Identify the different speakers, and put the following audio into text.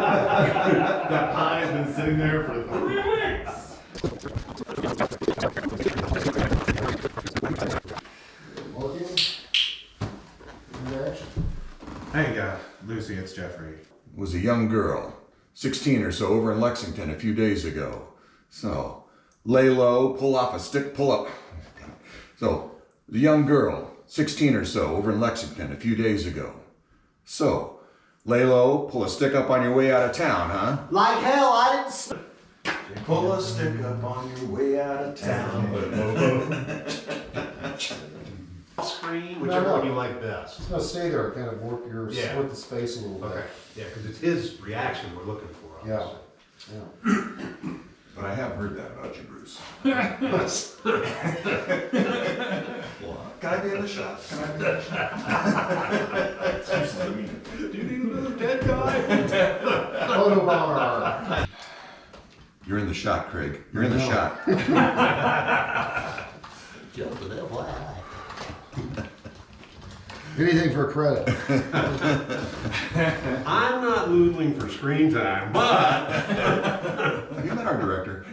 Speaker 1: That pie's been sitting there for 3 weeks. Hey, Lucy, it's Jeffrey.
Speaker 2: Was a young girl, 16 or so, over in Lexington a few days ago. So, lay low, pull off a stick, pull up. So, the young girl, 16 or so, over in Lexington a few days ago. So, lay low, pull a stick up on your way out of town, huh?
Speaker 3: Like hell, I didn't.
Speaker 2: Pull a stick up on your way out of town.
Speaker 1: Screen, whichever one you like best.
Speaker 4: Just gonna stay there, kind of work the space a little bit.
Speaker 1: Okay. Yeah, because it's his reaction we're looking for.
Speaker 4: Yeah.
Speaker 2: But I have heard that about you, Bruce. Can I be in the shot? Can I be in the shot?
Speaker 1: Do you need another dead guy?
Speaker 4: Photo bomber.
Speaker 2: You're in the shot, Craig. You're in the shot.
Speaker 3: Just an FYI.
Speaker 4: Anything for credit.
Speaker 1: I'm not losing for screen time, but
Speaker 2: Have you met our director?